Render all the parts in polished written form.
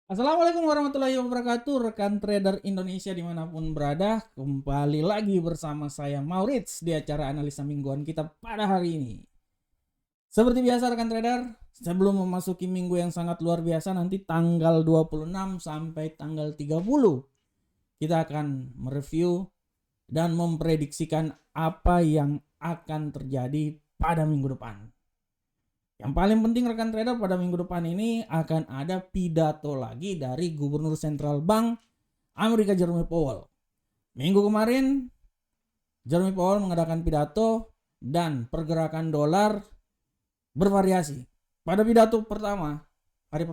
Assalamualaikum warahmatullahi wabarakatuh, rekan trader Indonesia dimanapun berada. Kembali lagi bersama saya Maurits di acara analisa mingguan kita pada hari ini. Seperti biasa rekan trader, sebelum memasuki minggu yang sangat luar biasa nanti tanggal 26 sampai tanggal 30, kita akan mereview dan memprediksikan apa yang akan terjadi pada minggu depan. Yang paling penting rekan trader, pada minggu depan ini akan ada pidato lagi dari Gubernur Central Bank Amerika Jerome Powell. Minggu kemarin Jerome Powell mengadakan pidato dan pergerakan dolar bervariasi. Pada pidato pertama, hari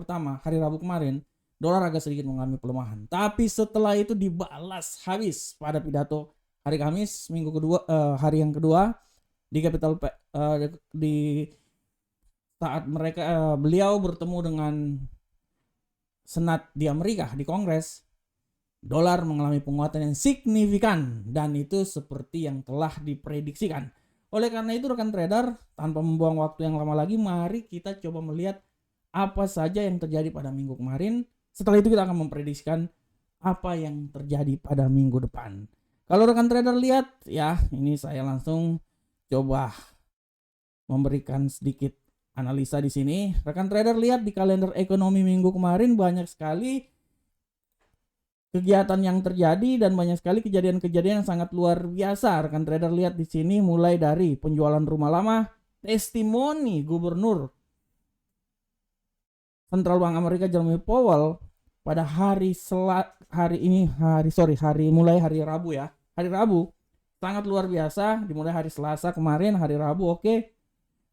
Rabu kemarin, dolar agak sedikit mengalami pelemahan. Tapi setelah itu dibalas habis pada pidato hari Kamis, hari yang kedua di di saat beliau bertemu dengan Senat di Amerika, di Kongres, dolar mengalami penguatan yang signifikan dan itu seperti yang telah diprediksikan. Oleh karena itu rekan trader, tanpa membuang waktu yang lama lagi, mari kita coba melihat apa saja yang terjadi pada minggu kemarin. Setelah itu kita akan memprediksikan apa yang terjadi pada minggu depan. Kalau rekan trader lihat ya, ini saya langsung coba memberikan sedikit analisa di sini. Rekan trader lihat di kalender ekonomi minggu kemarin banyak sekali kegiatan yang terjadi dan banyak sekali kejadian-kejadian yang sangat luar biasa. Rekan trader lihat di sini mulai dari penjualan rumah lama, testimoni Gubernur Central Bank Amerika Jerome Powell pada hari Rabu ya. Hari Rabu sangat luar biasa, dimulai hari Selasa kemarin, hari Rabu oke.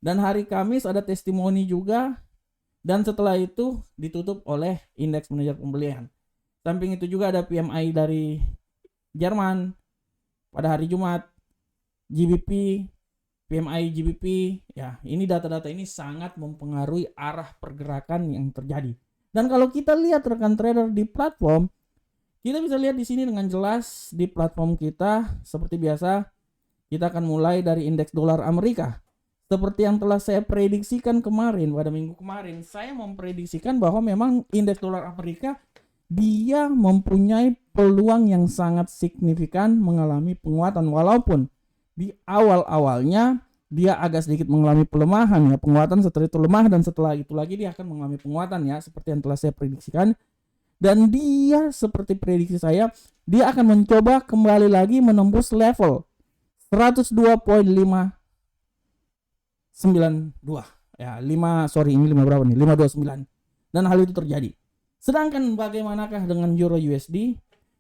Dan hari Kamis ada testimoni juga. Dan setelah itu ditutup oleh indeks manajer pembelian. Samping itu juga ada PMI dari Jerman pada hari Jumat, GBP, PMI GBP. Ya, ini data-data ini sangat mempengaruhi arah pergerakan yang terjadi. Dan kalau kita lihat rekan trader di platform, kita bisa lihat di sini dengan jelas di platform kita seperti biasa. Kita akan mulai dari indeks dolar Amerika. Seperti yang telah saya prediksikan kemarin, pada minggu kemarin, saya memprediksikan bahwa memang indeks dolar Amerika dia mempunyai peluang yang sangat signifikan mengalami penguatan, walaupun di awal-awalnya dia agak sedikit mengalami pelemahan ya, penguatan setelah itu lemah dan setelah itu lagi dia akan mengalami penguatan ya, seperti yang telah saya prediksikan. Dan dia seperti prediksi saya, dia akan mencoba kembali lagi menembus level 102.5 92 ya, 5 berapa nih, 529, dan hal itu terjadi. Sedangkan bagaimanakah dengan Euro USD?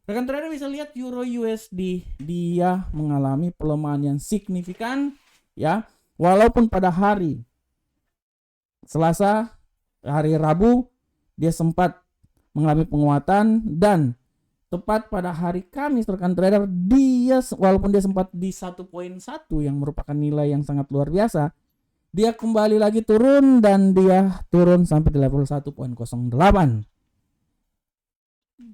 Rekan trader bisa lihat Euro USD dia mengalami pelemahan yang signifikan ya, walaupun pada hari Selasa, hari Rabu dia sempat mengalami penguatan, dan tepat pada hari Kamis rekan trader dia walaupun dia sempat di 1.1 yang merupakan nilai yang sangat luar biasa, dia kembali lagi turun dan dia turun sampai di level 1.08.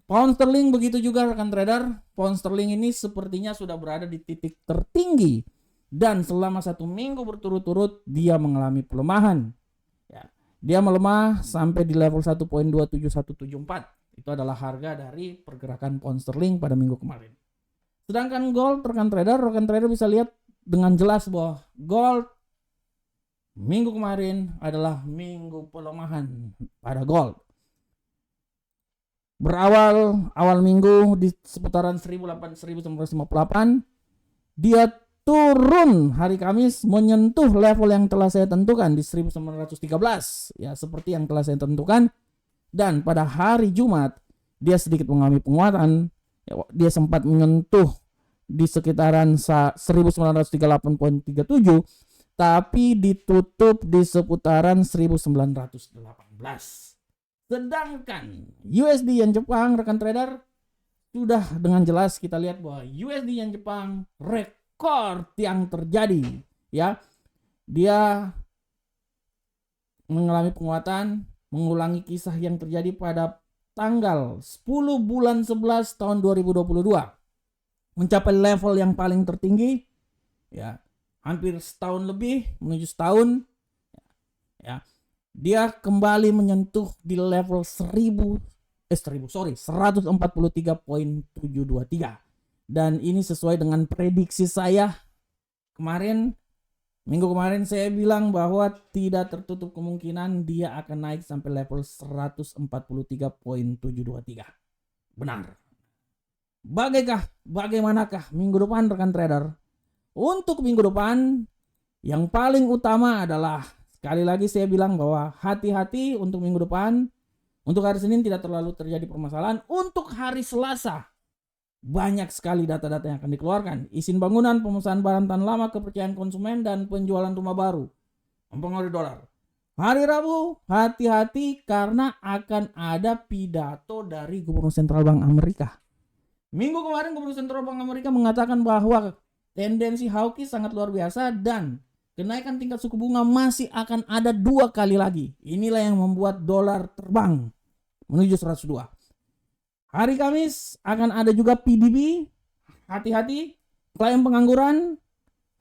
Pound sterling begitu juga rekan trader. Pound sterling ini sepertinya sudah berada di titik tertinggi dan selama 1 minggu berturut-turut dia mengalami pelemahan ya. Dia melemah sampai di level 1.27174. Itu adalah harga dari pergerakan pound sterling pada minggu kemarin. Sedangkan gold rekan trader bisa lihat dengan jelas bahwa gold minggu kemarin adalah minggu pelemahan pada gold. Awal minggu di seputaran 1958, dia turun hari Kamis menyentuh level yang telah saya tentukan di 1913 ya, seperti yang telah saya tentukan. Dan pada hari Jumat dia sedikit mengalami penguatan ya, dia sempat menyentuh di sekitaran 1938.37, tapi ditutup di seputaran 1918. Sedangkan USD yen Jepang rekan trader sudah dengan jelas kita lihat bahwa USD yen Jepang rekor yang terjadi ya. Dia mengalami penguatan, mengulangi kisah yang terjadi pada tanggal 10 bulan 11 tahun 2022, mencapai level yang paling tertinggi ya, hampir setahun lebih menuju setahun ya. Dia kembali menyentuh di level 143.723. Dan ini sesuai dengan prediksi saya kemarin. Minggu kemarin saya bilang bahwa tidak tertutup kemungkinan dia akan naik sampai level 143.723. Benar. Bagaimanakah minggu depan rekan trader? Untuk minggu depan yang paling utama adalah, sekali lagi saya bilang bahwa hati-hati untuk minggu depan. Untuk hari Senin tidak terlalu terjadi permasalahan. Untuk hari Selasa banyak sekali data-data yang akan dikeluarkan. Izin bangunan, pemesanan barang tahan lama, kepercayaan konsumen, dan penjualan rumah baru mempengaruhi dolar. Hari Rabu hati-hati karena akan ada pidato dari Gubernur Sentral Bank Amerika. Minggu kemarin Gubernur Sentral Bank Amerika mengatakan bahwa tendensi hawkish sangat luar biasa dan kenaikan tingkat suku bunga masih akan ada 2 kali lagi. Inilah yang membuat dolar terbang menuju 102. Hari Kamis akan ada juga PDB, hati-hati. Klaim pengangguran,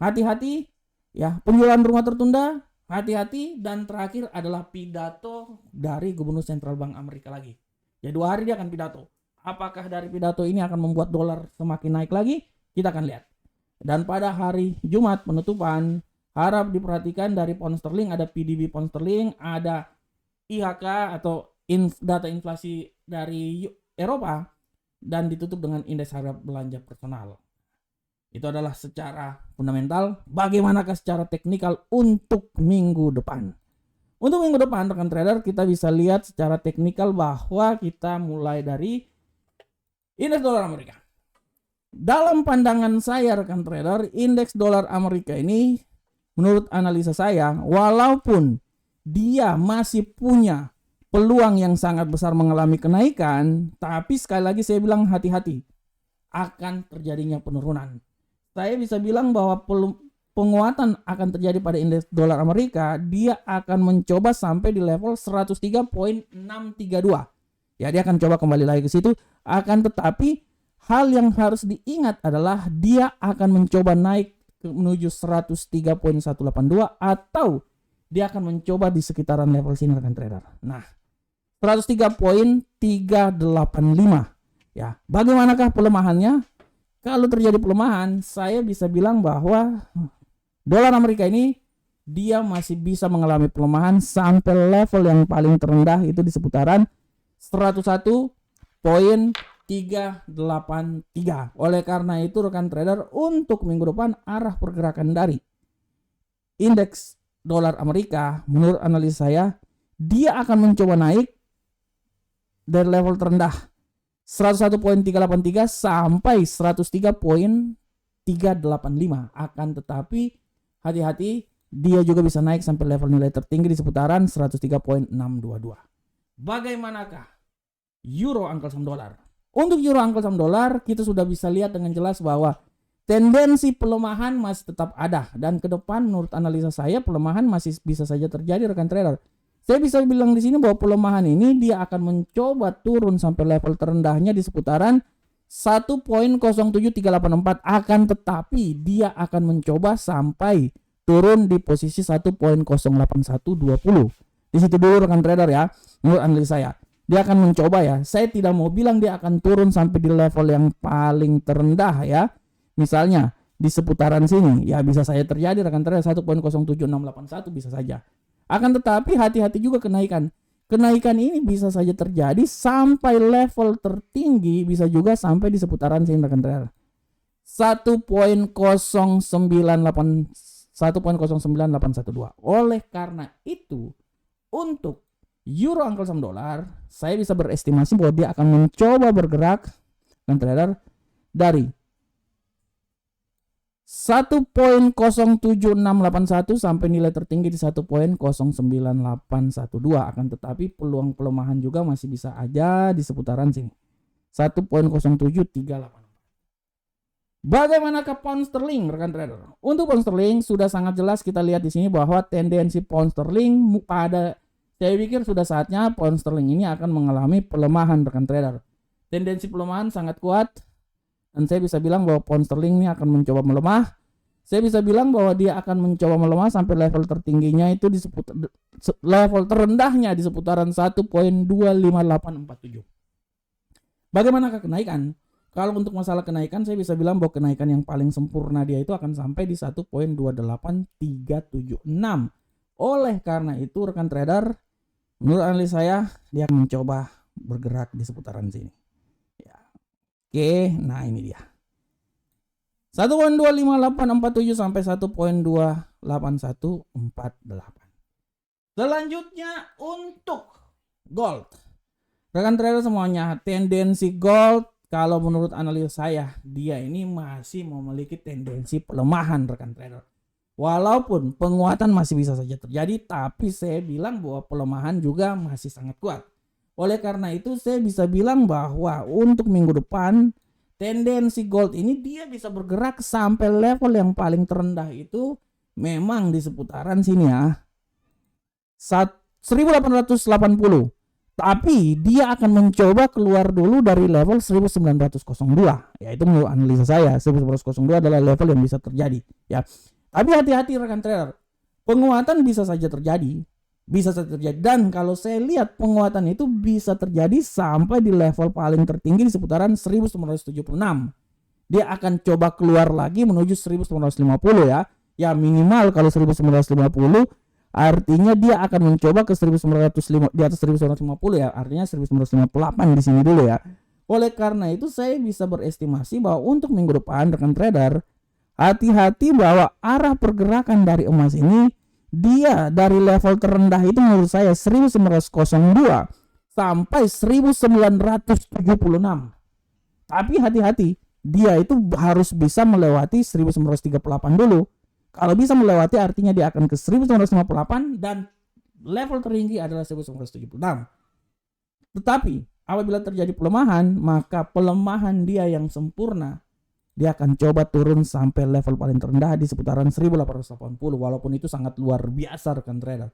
hati-hati. Ya, penjualan rumah tertunda, hati-hati. Dan terakhir adalah pidato dari Gubernur Sentral Bank Amerika lagi. Ya, 2 hari dia akan pidato. Apakah dari pidato ini akan membuat dolar semakin naik lagi? Kita akan lihat. Dan pada hari Jumat penutupan, harap diperhatikan dari pound sterling, ada PDB pound sterling, ada IHK atau data inflasi dari Eropa, dan ditutup dengan indeks harga belanja personal. Itu adalah secara fundamental. Bagaimanakah secara teknikal untuk minggu depan? Untuk minggu depan rekan trader, kita bisa lihat secara teknikal bahwa kita mulai dari indeks dolar Amerika. Dalam pandangan saya rekan trader, indeks dolar Amerika ini menurut analisa saya, walaupun dia masih punya peluang yang sangat besar mengalami kenaikan, tapi sekali lagi saya bilang hati-hati akan terjadinya penurunan. Saya bisa bilang bahwa penguatan akan terjadi pada indeks dolar Amerika. Dia akan mencoba sampai di level 103.632. Ya, dia akan coba kembali lagi ke situ. Akan tetapi hal yang harus diingat adalah dia akan mencoba naik menuju 103.182 atau dia akan mencoba di sekitaran level sini rekan trader. Nah, 103.385. Ya, bagaimanakah pelemahannya? Kalau terjadi pelemahan, saya bisa bilang bahwa dolar Amerika ini dia masih bisa mengalami pelemahan sampai level yang paling terendah itu di seputaran 101.383. Oleh karena itu rekan trader, untuk minggu depan arah pergerakan dari indeks dolar Amerika menurut analisa saya, dia akan mencoba naik dari level terendah 101.383 sampai 103.385. Akan tetapi hati-hati, dia juga bisa naik sampai level nilai tertinggi di seputaran 103.622. Bagaimanakah euro angkel saham dolar? Untuk euro angkel saham dolar, kita sudah bisa lihat dengan jelas bahwa tendensi pelemahan masih tetap ada, dan ke depan menurut analisa saya pelemahan masih bisa saja terjadi rekan trader. Saya bisa bilang di sini bahwa pelemahan ini dia akan mencoba turun sampai level terendahnya di seputaran 1.07384, akan tetapi dia akan mencoba sampai turun di posisi 1.08120. Di situ dulu rekan trader ya, menurut analisa saya. Dia akan mencoba ya. Saya tidak mau bilang dia akan turun sampai di level yang paling terendah ya. Misalnya di seputaran sini ya bisa saja terjadi rekan trader 1.07681 bisa saja. Akan tetapi hati-hati juga kenaikan. Kenaikan ini bisa saja terjadi sampai level tertinggi, bisa juga sampai di seputaran sini rekan trader. 1.09812. Oleh karena itu, untuk euro angkel saham dolar, saya bisa berestimasi bahwa dia akan mencoba bergerak rekan trader dari 1.07681 sampai nilai tertinggi di 1.09812. Akan tetapi peluang pelemahan juga masih bisa aja di seputaran sini 1.0738. Bagaimanakah pound sterling rekan trader? Untuk pound sterling sudah sangat jelas kita lihat di sini bahwa tendensi pound sterling saya pikir sudah saatnya pound sterling ini akan mengalami pelemahan rekan trader. Tendensi pelemahan sangat kuat. Dan saya bisa bilang bahwa pound sterling ini akan mencoba melemah. Saya bisa bilang bahwa dia akan mencoba melemah sampai level tertingginya itu di level terendahnya di seputaran 1.25847. Bagaimanakah kenaikan? Kalau untuk masalah kenaikan, saya bisa bilang bahwa kenaikan yang paling sempurna dia itu akan sampai di 1.28376. Oleh karena itu rekan trader, menurut analis saya dia akan mencoba bergerak di seputaran sini. Ya. Oke, nah ini dia. 1.25847 sampai 1.28148. Selanjutnya untuk gold. Rekan trader semuanya, tendensi gold kalau menurut analis saya dia ini masih memiliki tendensi pelemahan rekan trader. Walaupun penguatan masih bisa saja terjadi, tapi saya bilang bahwa pelemahan juga masih sangat kuat. Oleh karena itu saya bisa bilang bahwa untuk minggu depan tendensi gold ini dia bisa bergerak sampai level yang paling terendah itu memang di seputaran sini ya. 1880. Tapi dia akan mencoba keluar dulu dari level 1902. Yaitu menurut analisa saya 1902 adalah level yang bisa terjadi ya. Tapi hati-hati rekan trader. Penguatan bisa saja terjadi. Bisa saja terjadi. Dan kalau saya lihat penguatan itu bisa terjadi sampai di level paling tertinggi di seputaran 1976. Dia akan coba keluar lagi menuju 1950 ya. Ya minimal kalau 1950 artinya dia akan mencoba ke 1905 di atas 1950 ya, artinya 1958 di sini dulu ya. Oleh karena itu saya bisa berestimasi bahwa untuk minggu depan rekan trader hati-hati bahwa arah pergerakan dari emas ini dia dari level terendah itu menurut saya 1902 sampai 1976. Tapi hati-hati, dia itu harus bisa melewati 1938 dulu. Kalau bisa melewati artinya dia akan ke 1958 dan level tertinggi adalah 1976. Tetapi apabila terjadi pelemahan, maka pelemahan dia yang sempurna dia akan coba turun sampai level paling terendah di seputaran 1880. Walaupun itu sangat luar biasa rekan trader.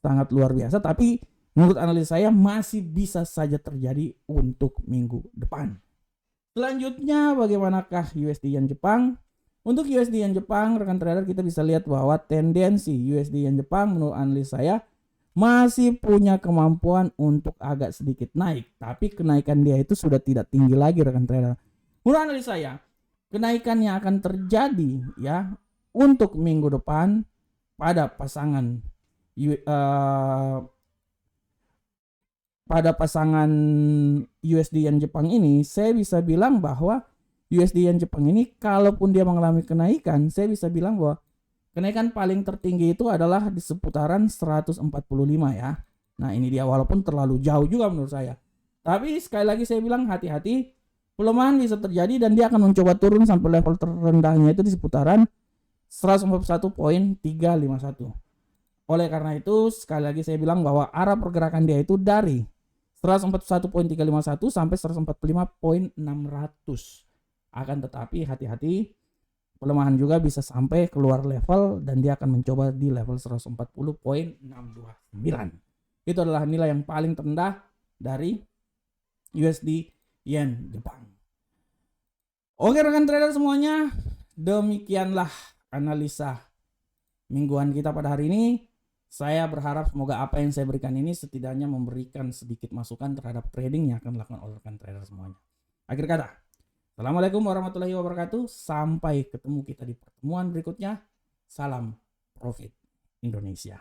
Sangat luar biasa, tapi menurut analis saya masih bisa saja terjadi untuk minggu depan. Selanjutnya bagaimanakah USD Yen Jepang? Untuk USD Yen Jepang, rekan trader kita bisa lihat bahwa tendensi USD Yen Jepang menurut analis saya masih punya kemampuan untuk agak sedikit naik. Tapi kenaikan dia itu sudah tidak tinggi lagi rekan trader. Menurut analis saya, kenaikan yang akan terjadi ya untuk minggu depan pada pasangan USD Yen Jepang ini, saya bisa bilang bahwa USD Yen Jepang ini kalaupun dia mengalami kenaikan, saya bisa bilang bahwa kenaikan paling tertinggi itu adalah di seputaran 145 ya. Nah ini dia, walaupun terlalu jauh juga menurut saya. Tapi sekali lagi saya bilang hati-hati, pelemahan bisa terjadi dan dia akan mencoba turun sampai level terendahnya itu di seputaran 141.351. Oleh karena itu sekali lagi saya bilang bahwa arah pergerakan dia itu dari 141.351 sampai 145.600. Akan tetapi hati-hati, pelemahan juga bisa sampai keluar level dan dia akan mencoba di level 140.629. Itu adalah nilai yang paling terendah dari USD Yen Jepang. Oke rekan trader semuanya, demikianlah analisa mingguan kita pada hari ini. Saya berharap semoga apa yang saya berikan ini setidaknya memberikan sedikit masukan terhadap trading yang akan dilakukan oleh rekan trader semuanya. Akhir kata, Assalamualaikum warahmatullahi wabarakatuh. Sampai ketemu kita di pertemuan berikutnya. Salam Profit Indonesia.